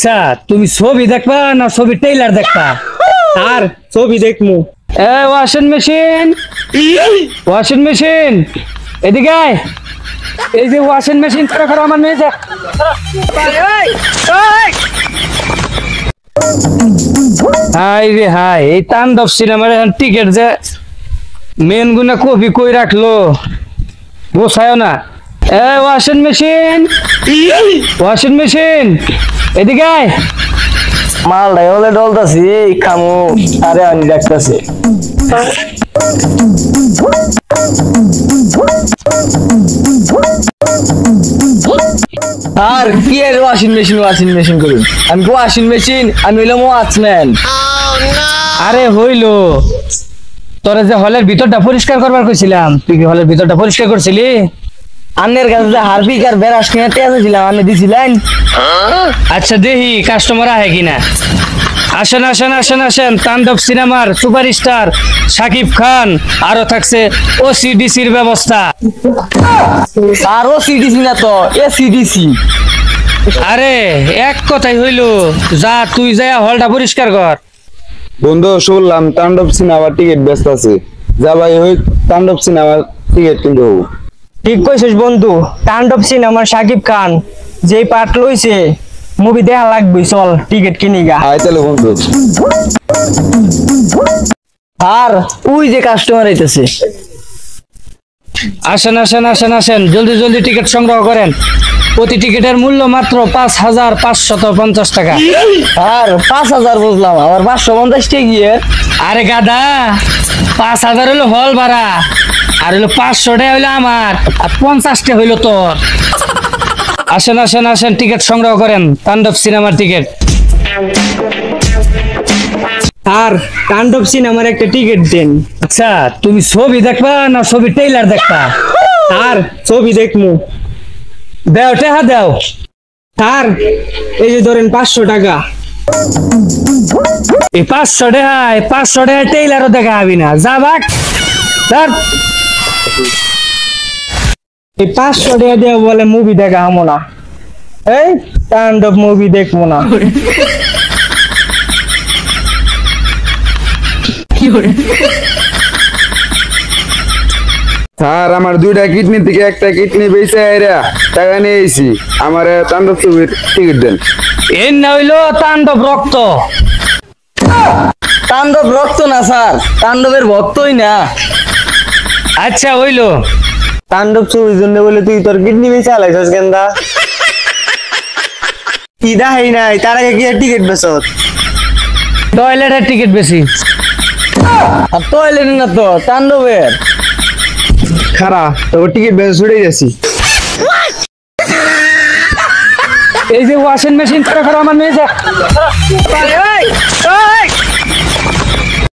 আচ্ছা তুমি ছবি দেখবা না ছবি ট্রেইলার দেখবা? আর ছবি দেখমু। ওয়াশিং মেশিন, ওয়াশিং মেশিন এদিকে আয়। এই যে ওয়াশিং মেশিন ছাড়া করো আমার মেয়ে যা। হাই রে হাই, এই তাণ্ডব সিনেমার টিকিট যে মেন গুনা কপি কই রাখলো গোছায় না। ওয়াশিং মেশিন, ওয়াশিং মেশিন এদিকে আয়। মালটাই হলে ডলতাছি এই খামু আরে আনি ডাকতাছে। আর কি এর ওয়াশিং মেশিন করুন? আমি কি ওয়াশিং মেশিন? আমি হইলাম ওয়াচম্যান। আরে হইলো, তোরা যে হলের ভিতরটা পরিষ্কার করবার কইছিলাম, তুই কি হলের ভিতরটা পরিষ্কার করছিলি? আন্নের কাছে যে হারপিক আর বেরাস কিনে টেয়াছিলাম আমি দিছিলেন। আচ্ছা দেখি কাস্টমার আহে কিনা। আসেন আসেন আসেন আসেন, তাণ্ডব সিনেমার সুপারস্টার শাকিব খান, আরো থাকছে ওসিডিসির ব্যবস্থা। আর ওসিডিসি না তো এসিডিসি। আরে এক কথাই হইলো, যা তুই যা হলটা পরিষ্কার কর। বন্ধু শুনলাম তাণ্ডব সিনেমার টিকিট ব্যস্ত আছে, যা ভাই ওই তাণ্ডব সিনেমার টিকিট কিনতে হবো। ঠিক কইছিস বন্ধু, তাণ্ডব সিনেমার শাকিব খান যেই পার্ট লইছে মুভি দেখা লাগবে, চল টিকিট কিনি গা। আয় তাহলে বন্ধু। আর ওই যে কাস্টমার আইতেছে। আসেন আসেন আসেন আসেন, জলদি জলদি টিকিট সংগ্রহ করেন। প্রতি টিকিটের মূল্য মাত্র ৫,৫৫০ টাকা। আর ৫,০০০ বুঝলাম, আবার ৫৫০ টাকা গিয়ে। আরে গাদা, ৫,০০০ হইলো হল ভাড়া, আর হইলো ৫০০ টাকা হইলো আমার, আর ৫০ টাকা হইলো তোর। আসেন আসেন আসেন, টিকিট সংগ্রহ করেন, তাণ্ডব সিনেমার টিকিট। আর তাণ্ডব সিনেমার একটা টিকিট দেন। আচ্ছা তুমি ছবি দেখবা না ছবি ট্রেইলার দেখবা? আর ছবি দেখমু। দেও টাকা দেও। আর এই যে ধরেন ৫০০ টাকা। এই ৫০০ টাকা ট্রেইলারও দেখা হবি না, যা বাক। এই ৫০০ টাকা দিয়ে বলে মুভি দেখা হবো না, এই তাণ্ডব মুভি দেখবো না। স্যার আমার 2টা কিডনি থেকে একটা কিডনি বেঁচে আইরা টাকা নিয়ে আইছি, আমার তাণ্ডব ছবির টিকিট দেন। এর না হইলো তাণ্ডব রক্ত। তাণ্ডব রক্ত না স্যার, তাণ্ডবের ভক্তই না। আচ্ছা হইলো। তাণ্ডব ছবির জন্য বলে তুই তোর কিডনি বেঁচে আলাইছস গেন্দা। কি দেখাই নাই, তার আগে কি টিকিট বেচত? টয়লেটের টিকিট বেশি। আর টয়লেট না তো তাণ্ডবের। খারা তোর টিকিট বেঁচে ছুটে গেছি। এই যে ওয়াশিং মেশিন ছাড়া করো আমার মেয়ে যা।